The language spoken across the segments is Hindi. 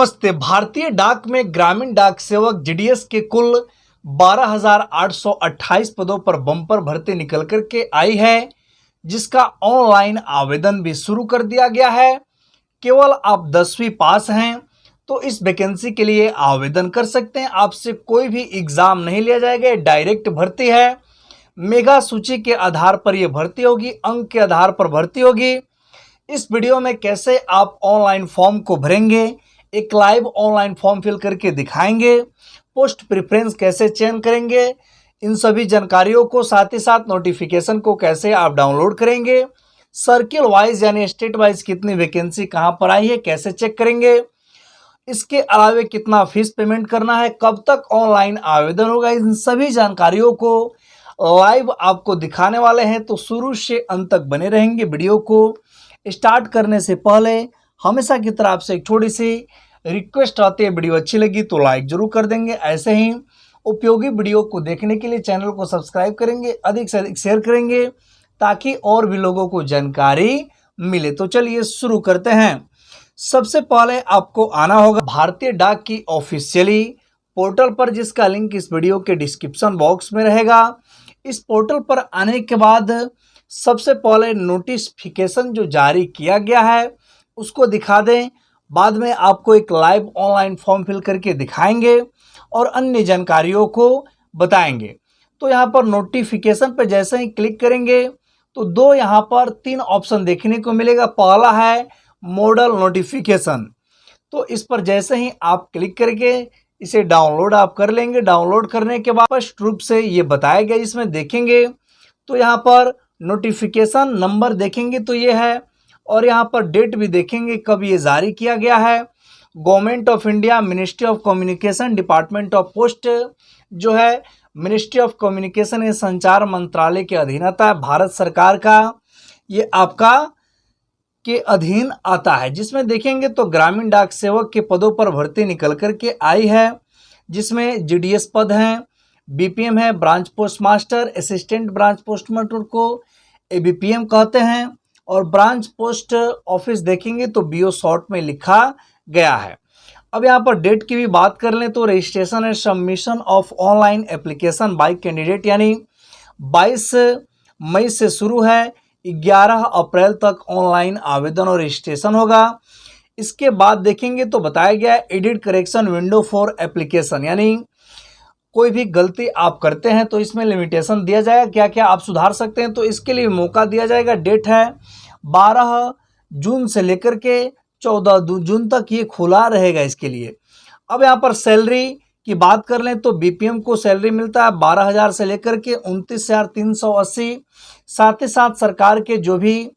नमस्ते। भारतीय डाक में ग्रामीण डाक सेवक जीडीएस के कुल 12,828 पदों पर बम्पर भर्ती निकल कर के आई है, जिसका ऑनलाइन आवेदन भी शुरू कर दिया गया है। केवल आप 10वीं पास हैं तो इस वैकेंसी के लिए आवेदन कर सकते हैं। आपसे कोई भी एग्जाम नहीं लिया जाएगा, डायरेक्ट भर्ती है। मेगा सूची के आधार पर यह भर्ती होगी, अंक के आधार पर भर्ती होगी। इस वीडियो में कैसे आप ऑनलाइन फॉर्म को भरेंगे, एक लाइव ऑनलाइन फॉर्म फिल करके दिखाएंगे, पोस्ट प्रेफरेंस कैसे चयन करेंगे, इन सभी जानकारियों को, साथ ही साथ नोटिफिकेशन को कैसे आप डाउनलोड करेंगे, सर्किल वाइज यानी स्टेट वाइज कितनी वैकेंसी कहां पर आई है कैसे चेक करेंगे, इसके अलावे कितना फीस पेमेंट करना है, कब तक ऑनलाइन आवेदन होगा, इन सभी जानकारियों को लाइव आपको दिखाने वाले हैं। तो शुरू से अंत तक बने रहेंगे। वीडियो को स्टार्ट करने से पहले हमेशा की तरह आपसे एक छोटी सी रिक्वेस्ट आती है, वीडियो अच्छी लगी तो लाइक जरूर कर देंगे। ऐसे ही उपयोगी वीडियो को देखने के लिए चैनल को सब्सक्राइब करेंगे, अधिक से अधिक शेयर करेंगे ताकि और भी लोगों को जानकारी मिले। तो चलिए शुरू करते हैं। सबसे पहले आपको आना होगा भारतीय डाक की ऑफिशियली पोर्टल पर, जिसका लिंक इस वीडियो के डिस्क्रिप्शन बॉक्स में रहेगा। इस पोर्टल पर आने के बाद सबसे पहले नोटिफिकेशन जो जारी किया गया है उसको दिखा दें। बाद में आपको एक लाइव ऑनलाइन फॉर्म फिल करके दिखाएंगे और अन्य जानकारियों को बताएंगे। तो यहाँ पर नोटिफिकेशन पर जैसे ही क्लिक करेंगे तो दो यहाँ पर 3 ऑप्शन देखने को मिलेगा। पहला है मॉडल नोटिफिकेशन, तो इस पर जैसे ही आप क्लिक करके इसे डाउनलोड आप कर लेंगे। डाउनलोड करने के बाद स्पष्ट रूप से ये बताया गया, इसमें देखेंगे तो यहाँ पर नोटिफिकेशन नंबर देखेंगे तो ये है, और यहाँ पर डेट भी देखेंगे कब ये जारी किया गया है। Government of India, ministry of communication, department of post जो है मिनिस्ट्री ऑफ कम्युनिकेशन, ये संचार मंत्रालय के अधीन आता है, भारत सरकार का ये आपका के अधीन आता है। जिसमें देखेंगे तो ग्रामीण डाक सेवक के पदों पर भर्ती निकल कर के आई है, जिसमें जीडीएस पद हैं, बीपीएम है, branch post master, assistant branch post master को एबीपीएम कहते हैं, और ब्रांच पोस्ट ऑफिस देखेंगे तो बीओ शॉर्ट में लिखा गया है। अब यहाँ पर डेट की भी बात कर लें तो registration and submission of online application by candidate यानी 22 मई से शुरू है, 11 अप्रैल तक ऑनलाइन आवेदन और रजिस्ट्रेशन होगा। इसके बाद देखेंगे तो बताया गया है edit correction window for application, यानी कोई भी गलती आप करते हैं तो इसमें लिमिटेशन दिया जाएगा, क्या क्या आप सुधार सकते हैं, तो इसके लिए मौका दिया जाएगा। डेट है 12 जून से लेकर के 14 जून तक ये खुला रहेगा इसके लिए। अब यहाँ पर सैलरी की बात कर लें तो बीपीएम को सैलरी मिलता है 12,000 से लेकर के 29,380। साथ ही साथ सरकार के जो भी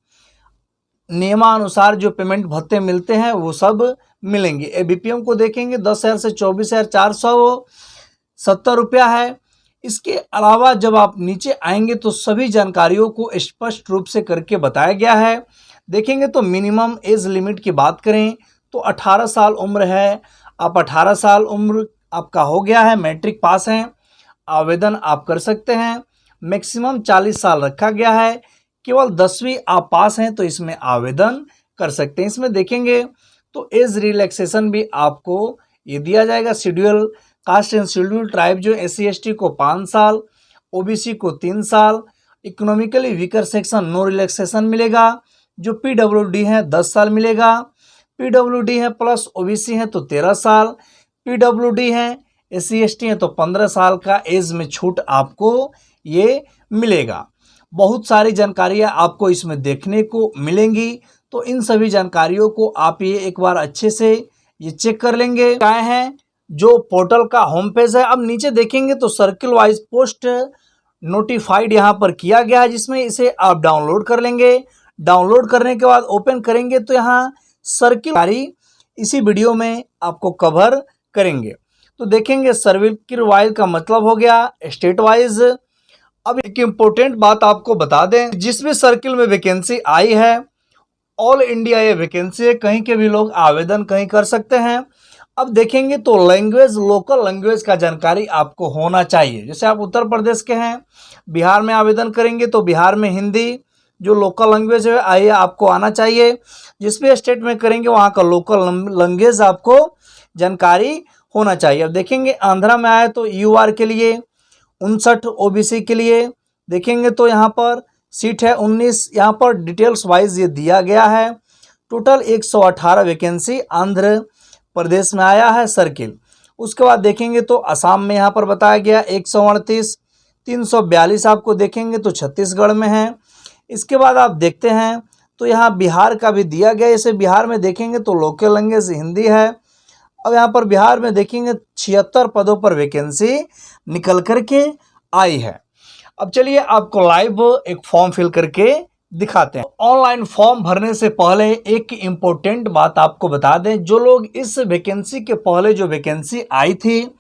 नियमानुसार जो पेमेंट भत्ते मिलते हैं वो सब मिलेंगे। एबीपीएम को देखेंगे 10,000 से 24,470 रुपया है। इसके अलावा जब आप नीचे आएंगे तो सभी जानकारियों को स्पष्ट रूप से करके बताया गया है। देखेंगे तो मिनिमम एज लिमिट की बात करें तो 18 साल उम्र है। आप 18 साल उम्र आपका हो गया है, मैट्रिक पास हैं, आवेदन आप कर सकते हैं। मैक्सिमम 40 साल रखा गया है, केवल 10वीं आप पास हैं तो इसमें आवेदन कर सकते हैं। इसमें देखेंगे तो एज रिलैक्सेशन भी आपको ये दिया जाएगा। Schedule caste and schedule tribe जो SC/ST को 5 साल, ओबीसी को 3 साल, economically weaker section no relaxation मिलेगा। जो पीडब्ल्यूडी है 10 साल मिलेगा, पीडब्ल्यूडी है प्लस ओबीसी है तो 13 साल, पीडब्ल्यूडी है SC/ST है तो 15 साल का एज में छूट आपको ये मिलेगा। बहुत सारी जानकारियां आपको इसमें देखने को मिलेंगी, तो इन सभी जानकारियों को आप ये एक बार अच्छे से ये चेक कर लेंगे। क्या है जो पोर्टल का होम पेज है। अब नीचे देखेंगे तो सर्किल वाइज पोस्ट नोटिफाइड यहाँ पर किया गया है, जिसमें इसे आप डाउनलोड कर लेंगे। डाउनलोड करने के बाद ओपन करेंगे तो यहाँ सर्किल इसी वीडियो में आपको कवर करेंगे। तो देखेंगे सर्किल वाइज का मतलब हो गया स्टेट वाइज। अब एक इम्पोर्टेंट बात आपको बता दें, जिसमें सर्किल में वैकेंसी आई है ऑल इंडिया ये वैकेंसी है, कहीं के भी लोग आवेदन कहीं कर सकते हैं। अब देखेंगे तो लैंग्वेज, लोकल लैंग्वेज का जानकारी आपको होना चाहिए। जैसे आप उत्तर प्रदेश के हैं, बिहार में आवेदन करेंगे तो बिहार में हिंदी जो लोकल लैंग्वेज है आपको आना चाहिए। जिस भी स्टेट में करेंगे वहाँ का लोकल लैंग्वेज आपको जानकारी होना चाहिए। अब देखेंगे आंध्रा में आए तो यूआर के लिए 59, ओबीसी के लिए देखेंगे तो यहाँ पर सीट है 19। यहाँ पर डिटेल्स वाइज ये दिया गया है। टोटल 118 वैकेंसी आंध्र प्रदेश में आया है सर्किल। उसके बाद देखेंगे तो असम में यहाँ पर बताया गया 138, 342 आपको देखेंगे तो छत्तीसगढ़ में है। इसके बाद आप देखते हैं तो यहाँ बिहार का भी दिया गया। इसे बिहार में देखेंगे तो लोकल लैंग्वेज हिंदी है। अब यहाँ पर बिहार में देखेंगे 76 पदों पर वैकेंसी निकल करके आई है। अब चलिए आपको लाइव एक फॉर्म फिल करके दिखाते हैं। ऑनलाइन फॉर्म भरने से पहले एक इम्पोर्टेंट बात आपको बता दें, जो लोग इस वैकेंसी के पहले जो वैकेंसी आई थी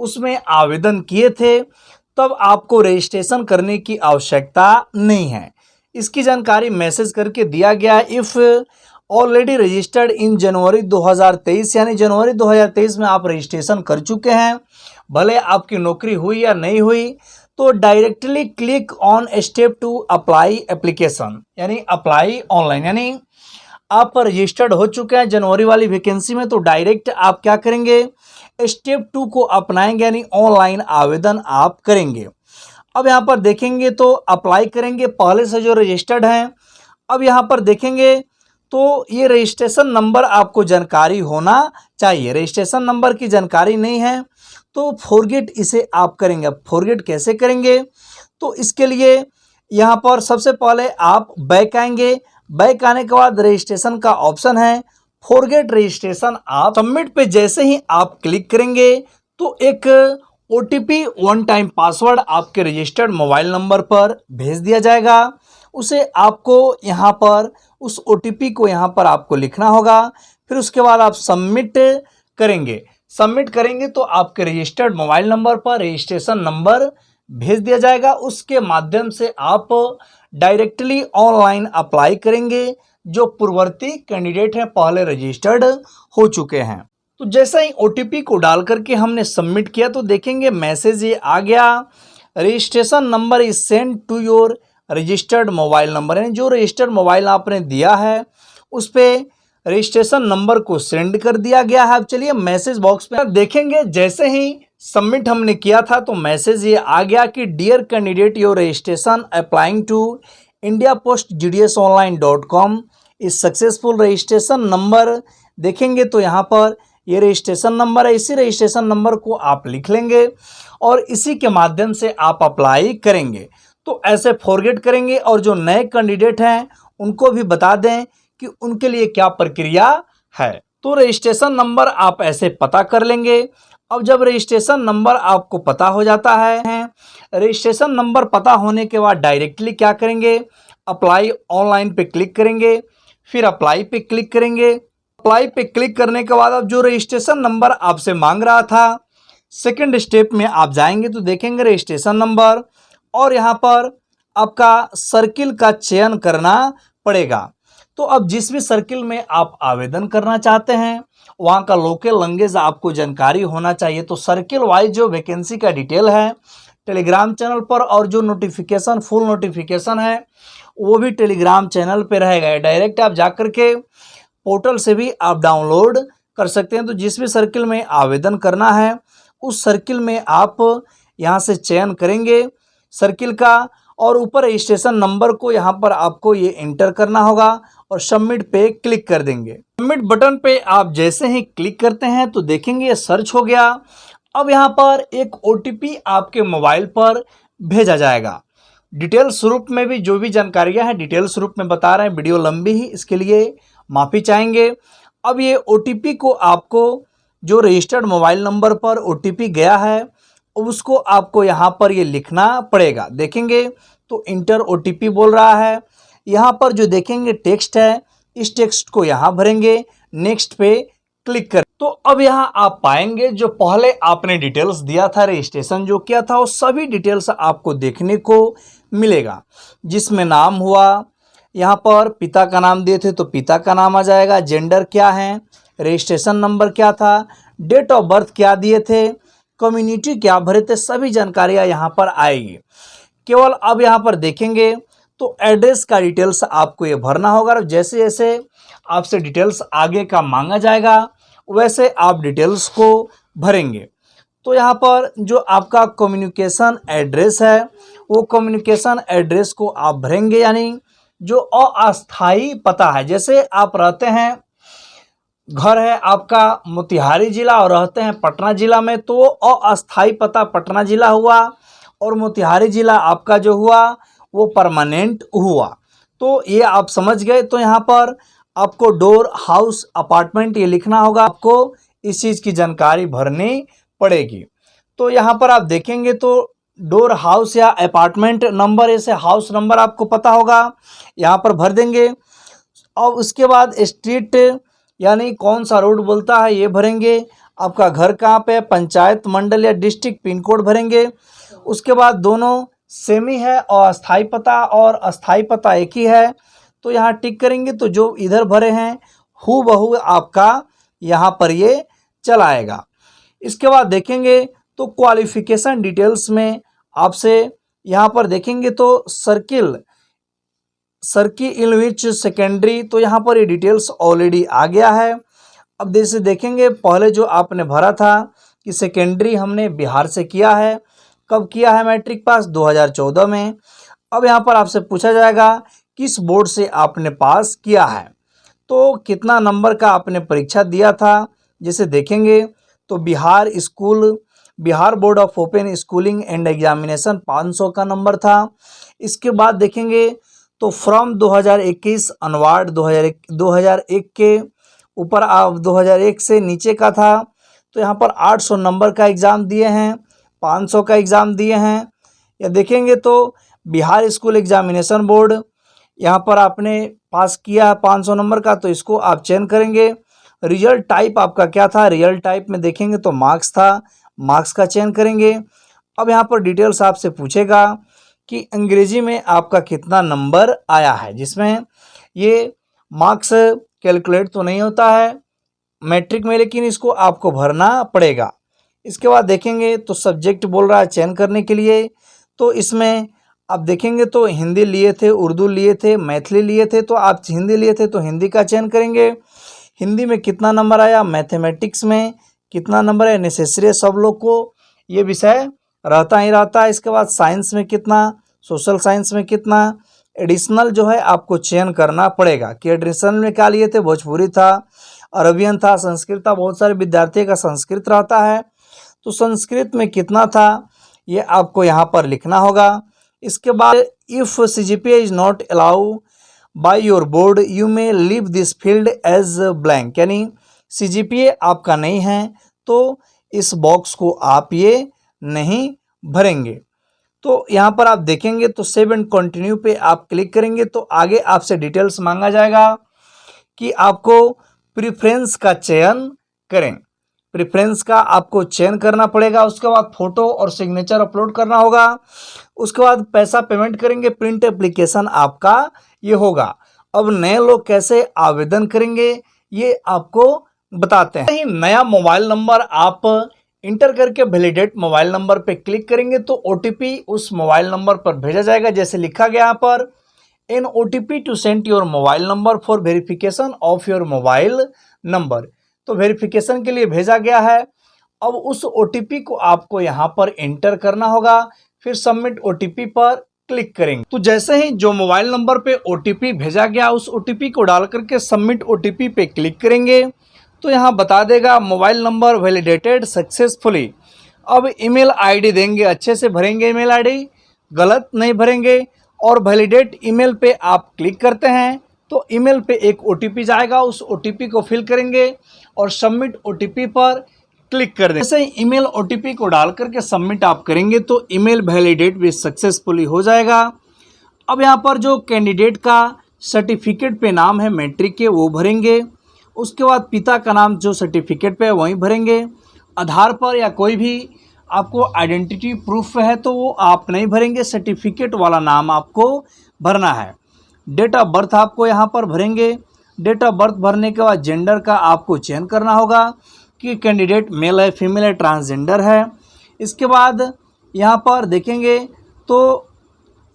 उसमें आवेदन किए थे, तब आपको रजिस्ट्रेशन करने की आवश्यकता नहीं है। इसकी जानकारी मैसेज करके दिया गया। इफ़ ऑलरेडी रजिस्टर्ड इन जनवरी 2023, यानी जनवरी 2023 में आप रजिस्ट्रेशन कर चुके हैं, भले आपकी नौकरी हुई या नहीं हुई, तो directly click on step two apply application, यानी अप्लाई ऑनलाइन, यानी आप रजिस्टर्ड हो चुके हैं जनवरी वाली वैकेंसी में, तो डायरेक्ट आप क्या करेंगे, स्टेप 2 को अपनाएंगे, यानी ऑनलाइन आवेदन आप करेंगे। अब यहाँ पर देखेंगे तो अप्लाई करेंगे पहले से जो रजिस्टर्ड हैं। अब यहाँ पर देखेंगे तो ये रजिस्ट्रेशन नंबर आपको जानकारी होना चाहिए। रजिस्ट्रेशन नंबर की जानकारी नहीं है तो फॉरगेट इसे आप करेंगे। अब फॉरगेट कैसे करेंगे, तो इसके लिए यहाँ पर सबसे पहले आप बैक आएंगे। बैक आने के बाद रजिस्ट्रेशन का ऑप्शन है, फॉरगेट रजिस्ट्रेशन। आप सबमिट पे जैसे ही आप क्लिक करेंगे तो एक OTP वन टाइम पासवर्ड आपके रजिस्टर्ड मोबाइल नंबर पर भेज दिया जाएगा। उसे आपको यहाँ पर उस OTP को यहाँ पर आपको लिखना होगा। फिर उसके बाद आप सबमिट करेंगे। सबमिट करेंगे तो आपके रजिस्टर्ड मोबाइल नंबर पर रजिस्ट्रेशन नंबर भेज दिया जाएगा। उसके माध्यम से आप डायरेक्टली ऑनलाइन अप्लाई करेंगे। जो पूर्ववर्ती कैंडिडेट हैं, पहले रजिस्टर्ड हो चुके हैं, तो जैसा ही OTP को डाल करके हमने सबमिट किया तो देखेंगे मैसेज ये आ गया, registration number is send to your registered mobile number, यानी जो रजिस्टर्ड मोबाइल आपने दिया है उस पर रजिस्ट्रेशन नंबर को सेंड कर दिया गया है। अब चलिए मैसेज बॉक्स में देखेंगे, जैसे ही सबमिट हमने किया था तो मैसेज ये आ गया कि dear candidate, your registration applying to indiapostgdsonline.com is successful. Registration number देखेंगे तो यहाँ पर ये रजिस्ट्रेशन नंबर है। इसी रजिस्ट्रेशन नंबर को आप लिख लेंगे और इसी के माध्यम से आप अप्लाई करेंगे। तो ऐसे फॉरगेट करेंगे और जो नए कैंडिडेट हैं उनको भी बता दें कि उनके लिए क्या प्रक्रिया है। तो रजिस्ट्रेशन नंबर आप ऐसे पता कर लेंगे। अब जब रजिस्ट्रेशन नंबर आपको पता हो जाता है, रजिस्ट्रेशन नंबर पता होने के बाद डायरेक्टली क्या करेंगे, अप्लाई ऑनलाइन पे क्लिक करेंगे। फिर अप्लाई पे क्लिक करेंगे। अप्लाई पे क्लिक करने के बाद अब जो रजिस्ट्रेशन नंबर आपसे मांग रहा था, सेकंड स्टेप में आप जाएंगे तो देखेंगे रजिस्ट्रेशन नंबर, और यहाँ पर आपका सर्किल का चयन करना पड़ेगा। तो अब जिस भी सर्किल में आप आवेदन करना चाहते हैं वहाँ का लोकल लैंग्वेज आपको जानकारी होना चाहिए। तो सर्किल वाइज जो वैकेंसी का डिटेल है टेलीग्राम चैनल पर, और जो नोटिफिकेशन फुल नोटिफिकेशन है वो भी टेलीग्राम चैनल पे रहेगा। डायरेक्ट आप जाकर के पोर्टल से भी आप डाउनलोड कर सकते हैं। तो जिस भी सर्किल में आवेदन करना है उस सर्किल में आप यहाँ से चयन करेंगे सर्किल का, और ऊपर रजिस्ट्रेशन नंबर को यहाँ पर आपको ये एंटर करना होगा और सबमिट पे क्लिक कर देंगे। सबमिट बटन पे आप जैसे ही क्लिक करते हैं तो देखेंगे ये सर्च हो गया। अब यहाँ पर एक OTP आपके मोबाइल पर भेजा जाएगा। डिटेल स्वरूप में भी जो भी जानकारियाँ हैं डिटेल स्वरूप में बता रहे हैं, वीडियो लंबी ही, इसके लिए माफ़ी चाहेंगे। अब ये OTP को आपको जो रजिस्टर्ड मोबाइल नंबर पर OTP गया है उसको आपको यहाँ पर ये लिखना पड़ेगा। देखेंगे तो इंटर OTP बोल रहा है। यहाँ पर जो देखेंगे टेक्स्ट है, इस टेक्स्ट को यहाँ भरेंगे, नेक्स्ट पे क्लिक कर। तो अब यहाँ आप पाएंगे जो पहले आपने डिटेल्स दिया था, रजिस्ट्रेशन जो किया था, वो सभी डिटेल्स आपको देखने को मिलेगा, जिसमें नाम हुआ, यहाँ पर पिता का नाम दिए थे तो पिता का नाम आ जाएगा, जेंडर क्या है, रजिस्ट्रेशन नंबर क्या था, डेट ऑफ बर्थ क्या दिए थे, कम्युनिटी क्या भरे थे, सभी जानकारियाँ यहाँ पर आएगी। केवल अब यहाँ पर देखेंगे तो एड्रेस का डिटेल्स आपको ये भरना होगा। और जैसे जैसे आपसे डिटेल्स आगे का मांगा जाएगा वैसे आप डिटेल्स को भरेंगे। तो यहाँ पर जो आपका कम्युनिकेशन एड्रेस है वो कम्युनिकेशन एड्रेस को आप भरेंगे, यानी जो अस्थाई पता है, जैसे आप रहते हैं, घर है आपका मोतिहारी जिला और रहते हैं पटना जिला में, तो अस्थाई पता पटना जिला हुआ और मोतिहारी जिला आपका जो हुआ वो परमानेंट हुआ। तो ये आप समझ गए। तो यहाँ पर आपको डोर, हाउस, अपार्टमेंट ये लिखना होगा, आपको इस चीज़ की जानकारी भरनी पड़ेगी। तो यहाँ पर आप देखेंगे तो डोर, हाउस या अपार्टमेंट नंबर, ऐसे हाउस नंबर आपको पता होगा, यहाँ पर भर देंगे। और उसके बाद स्ट्रीट यानी कौन सा रोड बोलता है ये भरेंगे। आपका घर कहाँ पे है, पंचायत, मंडल या डिस्ट्रिक्ट, पिन कोड भरेंगे। उसके बाद दोनों सेम ही है और अस्थाई पता और अस्थाई पता एक ही है, तो यहाँ टिक करेंगे। तो जो इधर भरे हैं हूबहू आपका यहाँ पर ये चलाएगा। इसके बाद देखेंगे तो क्वालिफिकेशन डिटेल्स में आपसे यहाँ पर देखेंगे तो सर्किल इन विच सेकेंडरी, तो यहाँ पर ये डिटेल्स ऑलरेडी आ गया है। अब जैसे देखेंगे पहले जो आपने भरा था कि सेकेंडरी हमने बिहार से किया है, कब किया है मैट्रिक पास, 2014 में। अब यहाँ पर आपसे पूछा जाएगा किस बोर्ड से आपने पास किया है, तो कितना नंबर का आपने परीक्षा दिया था। जैसे देखेंगे तो Bihar board of open schooling and examination 500 का नंबर था। इसके बाद देखेंगे तो फ्रॉम 2021 अनवार्ड 2001 के ऊपर आप 2001 से नीचे का था, तो यहाँ पर 800 नंबर का एग्ज़ाम दिए हैं, 500 का एग्ज़ाम दिए हैं। या देखेंगे तो बिहार स्कूल एग्जामिनेशन बोर्ड, यहाँ पर आपने पास किया है 500 नंबर का, तो इसको आप चयन करेंगे। रिजल्ट टाइप आपका क्या था, रिजल्ट टाइप में देखेंगे तो मार्क्स था, मार्क्स का चयन करेंगे। अब यहाँ पर डिटेल्स आपसे पूछेगा कि अंग्रेजी में आपका कितना नंबर आया है, जिसमें ये मार्क्स कैलकुलेट तो नहीं होता है मैट्रिक में, लेकिन इसको आपको भरना पड़ेगा। इसके बाद देखेंगे तो सब्जेक्ट बोल रहा है चयन करने के लिए, तो इसमें आप देखेंगे तो हिंदी लिए थे, उर्दू लिए थे, मैथिली लिए थे, तो आप हिंदी लिए थे तो हिंदी का चयन करेंगे। हिंदी में कितना नंबर आया, मैथमेटिक्स में कितना नंबर है, नेसेसरी है, सब लोग को ये विषय रहता ही रहता है। इसके बाद साइंस में कितना, सोशल साइंस में कितना, एडिशनल जो है आपको चयन करना पड़ेगा कि एडिशनल में क्या लिए थे, भोजपुरी था, अरबियन था, संस्कृत था, बहुत सारे विद्यार्थियों का संस्कृत रहता है, तो संस्कृत में कितना था ये आपको यहाँ पर लिखना होगा। इसके बाद if CGPA is not allow by your board you may leave this field as blank, यानी CGPA आपका नहीं है तो इस बॉक्स को आप ये नहीं भरेंगे। तो यहाँ पर आप देखेंगे तो सेव एंड कंटिन्यू पे आप क्लिक करेंगे तो आगे आपसे डिटेल्स मांगा जाएगा कि आपको प्रेफरेंस का चयन करें, प्रेफरेंस का आपको चयन करना पड़ेगा। उसके बाद फ़ोटो और सिग्नेचर अपलोड करना होगा। उसके बाद पैसा पेमेंट करेंगे, प्रिंट एप्लीकेशन आपका ये होगा। अब नए लोग कैसे आवेदन करेंगे ये आपको बताते हैं। नया मोबाइल नंबर आप इंटर करके वैलिडेट मोबाइल नंबर पे क्लिक करेंगे तो OTP उस मोबाइल नंबर पर भेजा जाएगा, जैसे लिखा गया यहाँ पर an OTP to send your mobile number for verification of your mobile number, तो वेरिफिकेशन के लिए भेजा गया है। अब उस OTP को आपको यहाँ पर एंटर करना होगा, फिर सबमिट OTP पर क्लिक करेंगे। तो जैसे ही जो मोबाइल नंबर पे OTP भेजा गया उस OTP को डाल करके सबमिट OTP पे क्लिक करेंगे तो यहाँ बता देगा मोबाइल नंबर वैलिडेटेड सक्सेसफुली। अब ईमेल आईडी देंगे, अच्छे से भरेंगे ईमेल आईडी, गलत नहीं भरेंगे। और वैलिडेट ईमेल पे आप क्लिक करते हैं तो ईमेल पे एक OTP जाएगा, उस OTP को फिल करेंगे और सबमिट OTP पर क्लिक कर दें। जैसे ईमेल OTP को डाल करके सबमिट आप करेंगे तो ईमेल वैलिडेट भी सक्सेसफुली हो जाएगा। अब यहाँ पर जो कैंडिडेट का सर्टिफिकेट पे नाम है मैट्रिक के वो भरेंगे। उसके बाद पिता का नाम जो सर्टिफिकेट पे है वहीं भरेंगे। आधार पर या कोई भी आपको आइडेंटिटी प्रूफ है तो वो आप नहीं भरेंगे, सर्टिफिकेट वाला नाम आपको भरना है। डेट ऑफ बर्थ आपको यहाँ पर भरेंगे। डेट ऑफ बर्थ भरने के बाद जेंडर का आपको चयन करना होगा कि कैंडिडेट मेल है, फीमेल है, ट्रांसजेंडर है। इसके बाद यहाँ पर देखेंगे तो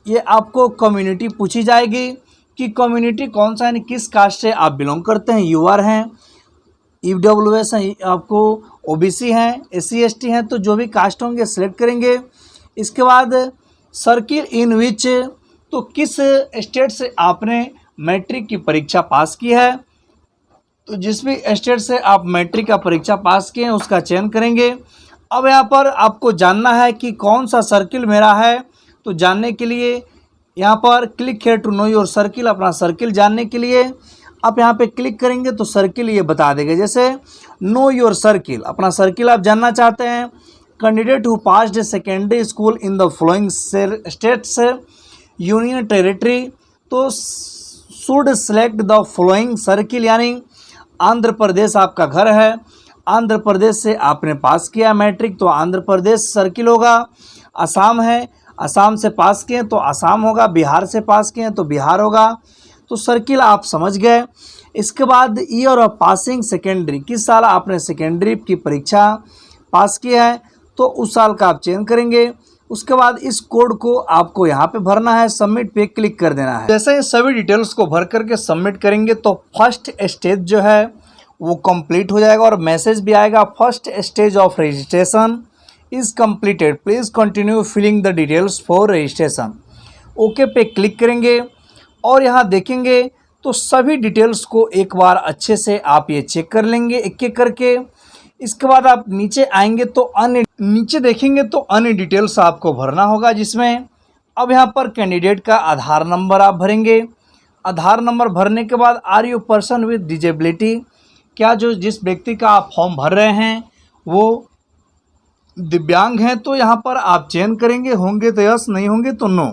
ये आपको कम्युनिटी पूछी जाएगी कि कम्युनिटी कौन सा, यानी किस कास्ट से आप बिलोंग करते हैं, यूआर हैं। EWS हैं, आपको OBC हैं, SC ST हैं, तो जो भी कास्ट होंगे सेलेक्ट करेंगे। इसके बाद सर्किल इन विच, तो किस स्टेट से आपने मैट्रिक की परीक्षा पास की है, तो जिस भी स्टेट से आप मैट्रिक का परीक्षा पास किए हैं उसका चयन करेंगे। अब यहाँ पर आपको जानना है कि कौन सा सर्किल मेरा है, तो जानने के लिए यहाँ पर क्लिक है टू नो योर सर्किल, अपना सर्किल जानने के लिए आप यहाँ पे क्लिक करेंगे तो सर्किल ये बता देगा। जैसे नो योर सर्किल, अपना सर्किल आप जानना चाहते हैं। Candidate who passed secondary school in the following states union territory, तो should select the following circle, यानी आंध्र प्रदेश आपका घर है, आंध्र प्रदेश से आपने पास किया मैट्रिक तो आंध्र प्रदेश सर्किल होगा। असम है, असम से पास किए तो असम होगा, बिहार से पास किए तो बिहार होगा। तो सर्किल आप समझ गए। इसके बाद ईयर ऑफ पासिंग सेकेंडरी, किस साल आपने सेकेंडरी की परीक्षा पास किया है तो उस साल का आप चयन करेंगे। उसके बाद इस कोड को आपको यहाँ पे भरना है, सबमिट पे क्लिक कर देना है। जैसे ही सभी डिटेल्स को भर करके सबमिट करेंगे तो फर्स्ट स्टेज जो है वो कंप्लीट हो जाएगा और मैसेज भी आएगा, first stage of registration is completed, please continue filling the details for registration. Okay पे क्लिक करेंगे और यहाँ देखेंगे तो सभी डिटेल्स को एक बार अच्छे से आप ये चेक कर लेंगे एक एक करके। इसके बाद आप नीचे आएंगे तो नीचे देखेंगे तो अन्य डिटेल्स आपको भरना होगा, जिसमें अब यहाँ पर कैंडिडेट का आधार नंबर आप भरेंगे। आधार नंबर भरने के बाद are you person with disability, क्या जो जिस व्यक्ति का आप फॉर्म भर रहे हैं वो दिव्यांग हैं, तो यहाँ पर आप चयन करेंगे, होंगे तो यस, नहीं होंगे तो नो।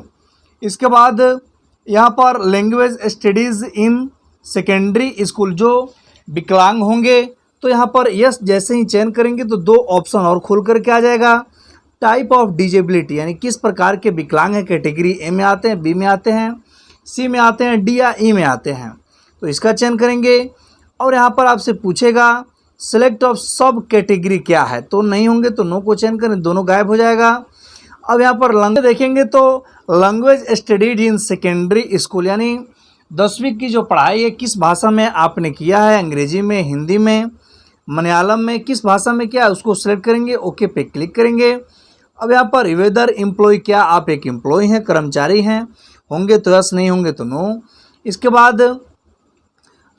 इसके बाद यहाँ पर language studies in secondary school, जो विकलांग होंगे तो यहाँ पर यस जैसे ही चयन करेंगे तो दो ऑप्शन और खुल करके आ जाएगा। टाइप ऑफ डिजेबिलिटी, यानी किस प्रकार के विकलांग हैं, कैटेगरी ए में आते हैं, बी में आते हैं, सी में आते हैं, डी या ई में आते हैं, तो इसका चयन करेंगे। और यहाँ पर आपसे पूछेगा सेलेक्ट ऑफ सब कैटेगरी क्या है, तो नहीं होंगे तो नो को चयन करें, दोनों गायब हो जाएगा। अब यहाँ पर लैंग्वेज देखेंगे तो language studied in secondary school, यानी 10वीं की जो पढ़ाई है किस भाषा में आपने किया है, अंग्रेजी में, हिंदी में, मलयालम में, किस भाषा में किया है उसको सेलेक्ट करेंगे, ओके पे क्लिक करेंगे। अब यहाँ पर वेदर एम्प्लॉय, क्या आप एक एम्प्लॉय हैं, कर्मचारी हैं, होंगे तो यस, नहीं होंगे तो नो। इसके बाद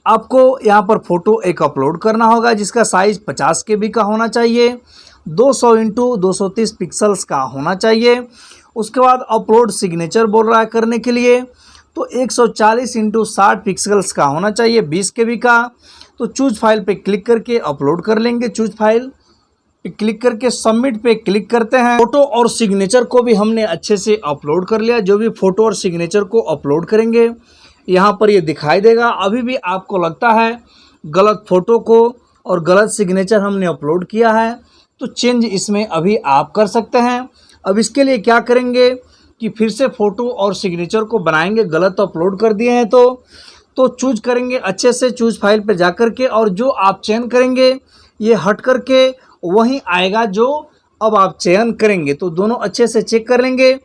आपको यहाँ पर फ़ोटो एक अपलोड करना होगा जिसका साइज़ 50 KB का होना चाहिए, 200 × 230 पिक्सल्स का होना चाहिए। उसके बाद अपलोड सिग्नेचर बोल रहा है करने के लिए, तो 140 × 60 पिक्सल्स का होना चाहिए, 20 KB का। तो चूज फाइल पे क्लिक करके अपलोड कर लेंगे। चूज फाइल पे क्लिक करके सबमिट पे क्लिक करते हैं। फ़ोटो और सिग्नेचर को भी हमने अच्छे से अपलोड कर लिया। जो भी फ़ोटो और सिग्नेचर को अपलोड करेंगे यहाँ पर ये दिखाई देगा। अभी भी आपको लगता है गलत फ़ोटो को और गलत सिग्नेचर हमने अपलोड किया है तो चेंज इसमें अभी आप कर सकते हैं। अब इसके लिए क्या करेंगे कि फिर से फ़ोटो और सिग्नेचर को बनाएंगे, गलत अपलोड कर दिए हैं तो चूज करेंगे अच्छे से, चूज फाइल पर जा कर के, और जो आप चयन करेंगे ये हट करके वहीं आएगा जो अब आप चयन करेंगे। तो दोनों अच्छे से चेक कर लेंगे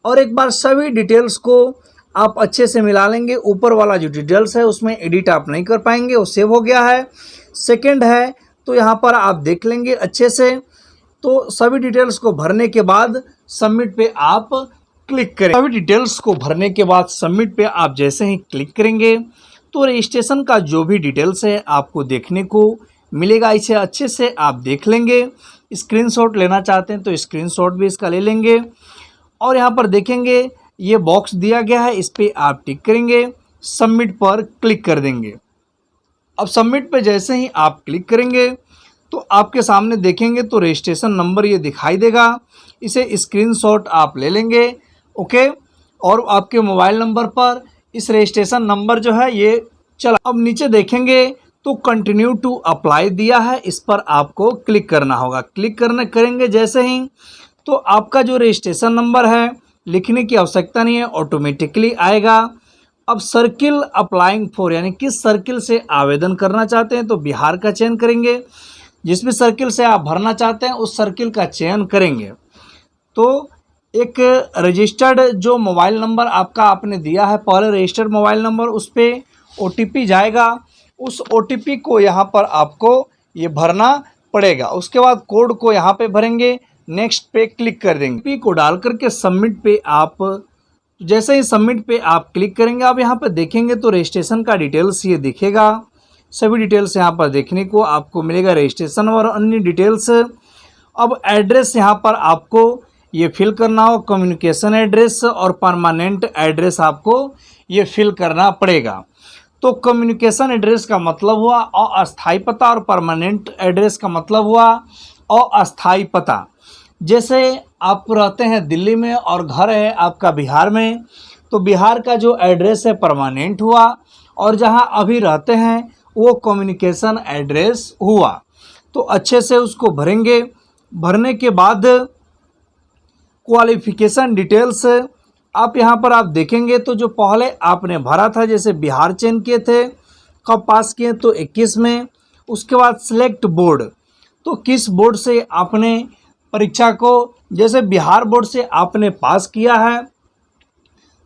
और एक बार सभी डिटेल्स को आप अच्छे से मिला लेंगे। ऊपर वाला जो डिटेल्स है उसमें एडिट आप नहीं कर पाएंगे, वो सेव हो गया है। सेकंड है तो यहाँ पर आप देख लेंगे अच्छे से। तो सभी डिटेल्स को भरने के बाद सबमिट पे आप क्लिक करें। सभी डिटेल्स को भरने के बाद सबमिट पे आप जैसे ही क्लिक करेंगे तो रजिस्ट्रेशन का जो भी डिटेल्स है आपको देखने को मिलेगा। इसे अच्छे से आप देख लेंगे। स्क्रीनशॉट लेना चाहते हैं तो स्क्रीनशॉट भी इसका ले लेंगे और यहाँ पर देखेंगे ये बॉक्स दिया गया है, इस पर आप टिक करेंगे, सबमिट पर क्लिक कर देंगे। अब सबमिट पे जैसे ही आप क्लिक करेंगे तो आपके सामने देखेंगे तो रजिस्ट्रेशन नंबर ये दिखाई देगा। इसे स्क्रीनशॉट आप ले लेंगे, ओके। और आपके मोबाइल नंबर पर इस रजिस्ट्रेशन नंबर जो है ये चला। अब नीचे देखेंगे तो कंटिन्यू टू अप्लाई दिया है, इस पर आपको क्लिक करना होगा। क्लिक करेंगे जैसे ही तो आपका जो रजिस्ट्रेशन नंबर है लिखने की आवश्यकता नहीं है, ऑटोमेटिकली आएगा। अब सर्किल अप्लाइंग फॉर, यानी किस सर्किल से आवेदन करना चाहते हैं तो बिहार का चयन करेंगे। जिस भी सर्किल से आप भरना चाहते हैं उस सर्किल का चयन करेंगे। तो एक रजिस्टर्ड जो मोबाइल नंबर आपका आपने दिया है पहले रजिस्टर्ड मोबाइल नंबर, उस पर OTP जाएगा। उस OTP को यहाँ पर आपको ये भरना पड़ेगा। उसके बाद कोड को यहाँ पे भरेंगे, नेक्स्ट पे क्लिक कर देंगे। पी को डाल करके सबमिट पे आप, जैसे ही सबमिट पे आप क्लिक करेंगे, आप यहाँ पर देखेंगे तो रजिस्ट्रेशन का डिटेल्स ये दिखेगा। सभी डिटेल्स यहाँ पर देखने को आपको मिलेगा, रजिस्ट्रेशन और अन्य डिटेल्स। अब एड्रेस यहाँ पर आपको ये फिल करना हो, कम्युनिकेशन एड्रेस और परमानेंट एड्रेस आपको ये फिल करना पड़ेगा। तो कम्युनिकेशन एड्रेस का मतलब हुआ अस्थायी पता और परमानेंट एड्रेस का मतलब हुआ अस्थायी पता। जैसे आप रहते हैं दिल्ली में और घर है आपका बिहार में, तो बिहार का जो एड्रेस है परमानेंट हुआ, और जहां अभी रहते हैं वो कम्युनिकेशन एड्रेस हुआ। तो अच्छे से उसको भरेंगे। भरने के बाद क्वालिफिकेशन डिटेल्स आप यहाँ पर आप देखेंगे तो जो पहले आपने भरा था, जैसे बिहार चयन किए थे, कब पास किए, तो 21 में। उसके बाद सिलेक्ट बोर्ड, तो किस बोर्ड से आपने परीक्षा को, जैसे बिहार बोर्ड से आपने पास किया है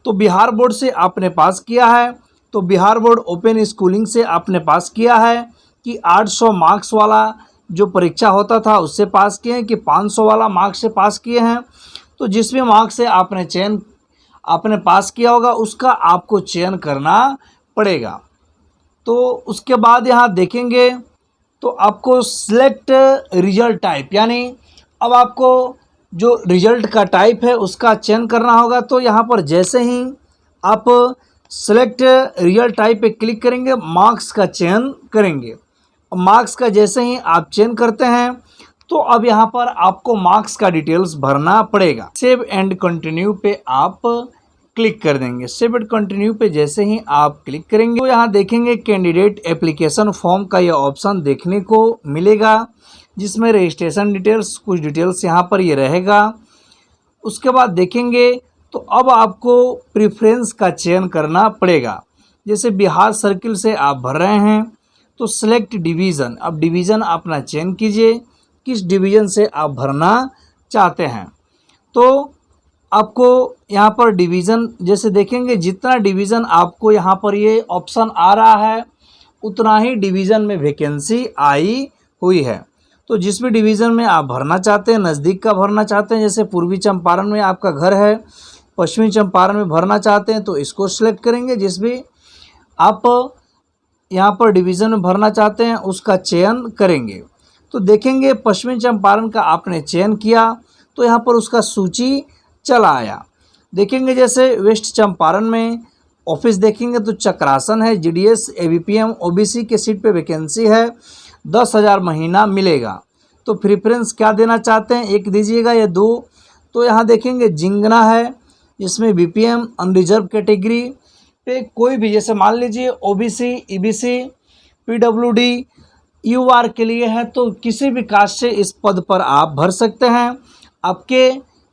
तो बिहार बोर्ड से आपने पास किया है, तो बिहार बोर्ड ओपन स्कूलिंग से आपने पास किया है कि 800 मार्क्स वाला जो परीक्षा होता था उससे पास किए हैं कि 500 वाला मार्क्स से पास किए हैं। तो जिस भी मार्क्स से आपने पास किया होगा उसका आपको चयन करना पड़ेगा। तो उसके बाद यहाँ देखेंगे तो आपको सिलेक्ट रिजल्ट टाइप, यानी अब आपको जो रिजल्ट का टाइप है उसका चयन करना होगा। तो यहाँ पर जैसे ही आप सिलेक्ट रिजल्ट टाइप पे क्लिक करेंगे, मार्क्स का चयन करेंगे। मार्क्स का जैसे ही आप चयन करते हैं तो अब यहाँ पर आपको मार्क्स का डिटेल्स भरना पड़ेगा। सेव एंड कंटिन्यू पे आप क्लिक कर देंगे। सेव एंड कंटिन्यू पे जैसे ही आप क्लिक करेंगे तो यहाँ देखेंगे कैंडिडेट एप्लीकेशन फॉर्म का यह ऑप्शन देखने को मिलेगा, जिसमें रजिस्ट्रेशन डिटेल्स, कुछ डिटेल्स यहाँ पर ये रहेगा। उसके बाद देखेंगे तो अब आपको प्रेफरेंस का चयन करना पड़ेगा। जैसे बिहार सर्किल से आप भर रहे हैं तो सिलेक्ट डिवीज़न, अब डिवीज़न अपना चयन कीजिए, किस डिवीज़न से आप भरना चाहते हैं। तो आपको यहाँ पर डिवीज़न जैसे देखेंगे, जितना डिवीज़न आपको यहाँ पर ये ऑप्शन आ रहा है उतना ही डिवीज़न में वैकेंसी आई हुई है। तो जिस भी डिवीज़न में आप भरना चाहते हैं, नज़दीक का भरना चाहते हैं, जैसे पूर्वी चंपारण में आपका घर है, पश्चिमी चंपारण में भरना चाहते हैं तो इसको सिलेक्ट करेंगे। जिस भी आप यहाँ पर डिवीज़न में भरना चाहते हैं उसका चयन करेंगे। तो देखेंगे पश्चिमी चंपारण का आपने चयन किया तो यहाँ पर उसका सूची चला आया। देखेंगे जैसे वेस्ट चंपारण में ऑफिस देखेंगे तो चक्रासन है, जीडीएस एबीपीएम ओबीसी के सीट पे वैकेंसी है, 10,000 महीना मिलेगा। तो प्रेफरेंस क्या देना चाहते हैं, 1 दीजिएगा या 2। तो यहाँ देखेंगे जिंगना है, इसमें बीपीएम अनरिजर्व कैटेगरी पे कोई भी, जैसे मान लीजिए ओबीसी, ईबीसी, पीडब्ल्यूडी, यूआर के लिए है, तो किसी भी कास्ट से इस पद पर आप भर सकते हैं। आपके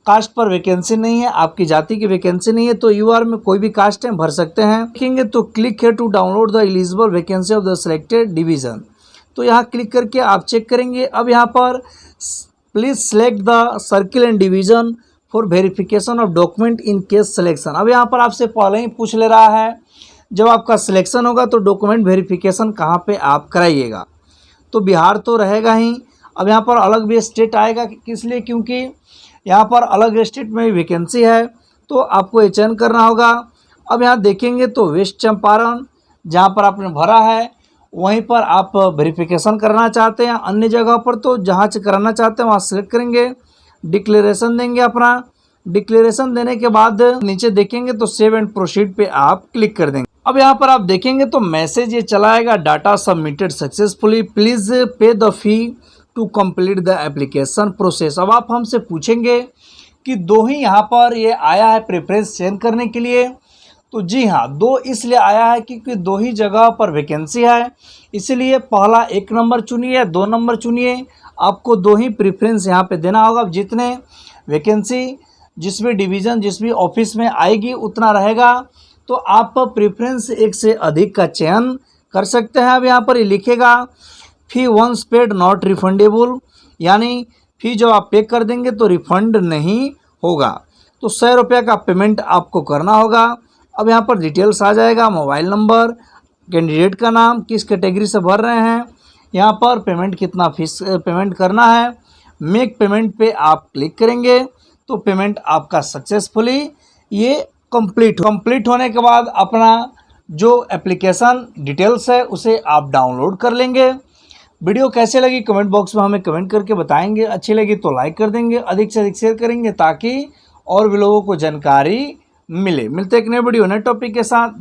कास्ट पर वैकेंसी नहीं है, आपकी जाति की वैकेंसी नहीं है, तो यूआर में कोई भी कास्ट है भर सकते हैं। देखेंगे तो क्लिक है to download the eligible vacancy of the selected division, तो यहाँ क्लिक करके आप चेक करेंगे। अब यहाँ पर please select the circle and division for verification of document in case selection. अब यहाँ पर आपसे पहले ही पूछ ले रहा है जब आपका सिलेक्शन होगा तो डॉक्यूमेंट वेरिफिकेशन कहाँ पे आप कराइएगा। तो बिहार तो रहेगा ही। अब यहाँ पर अलग भी स्टेट आएगा, किस लिए, क्योंकि यहाँ पर अलग स्टेट में वैकेंसी है तो आपको ये चयन करना होगा। अब यहाँ देखेंगे तो वेस्ट चंपारण जहाँ पर आपने भरा है वहीं पर आप वेरिफिकेशन करना चाहते हैं, अन्य जगह पर तो जहाँ से कराना चाहते हैं वहाँ सेलेक्ट करेंगे, डिक्लेरेशन देंगे अपना। डिक्लेरेशन देने के बाद नीचे देखेंगे तो सेव एंड प्रोसीड पे आप क्लिक कर देंगे। अब यहाँ पर आप देखेंगे तो मैसेज ये चला आएगा, data submitted successfully, please pay the fee to complete the application process. अब आप हमसे पूछेंगे कि 2 ही यहाँ पर ये आया है प्रेफरेंस चयन करने के लिए, तो जी हाँ 2 इसलिए आया है क्योंकि 2 ही जगह पर वैकेंसी है, इसलिए पहला 1 नंबर चुनिए, 2 नंबर चुनिए। आपको 2 ही प्रेफरेंस यहाँ पे देना होगा। जितने वैकेंसी जिस भी डिवीज़न जिस भी ऑफिस में आएगी उतना रहेगा, तो आप प्रेफरेंस 1 से अधिक का चयन कर सकते हैं। अब यहाँ पर ये लिखेगा फी वंस पेड नॉट रिफंडेबल, यानी फ़ी जब आप पे कर देंगे तो रिफंड नहीं होगा। तो 100 रुपये का पेमेंट आपको करना होगा। अब यहाँ पर डिटेल्स आ जाएगा, मोबाइल नंबर, कैंडिडेट का नाम, किस कैटेगरी से भर रहे हैं, यहाँ पर पेमेंट कितना फीस पेमेंट करना है, मेक पेमेंट पे आप क्लिक करेंगे तो पेमेंट आपका सक्सेसफुली ये कंप्लीट होने के बाद अपना जो एप्लीकेशन डिटेल्स है उसे आप डाउनलोड कर लेंगे। वीडियो कैसे लगी कमेंट बॉक्स में हमें कमेंट करके बताएंगे। अच्छी लगी तो लाइक कर देंगे, अधिक से अधिक शेयर करेंगे ताकि और भी लोगों को जानकारी मिले। मिलते एक नए वीडियो नए टॉपिक के साथ।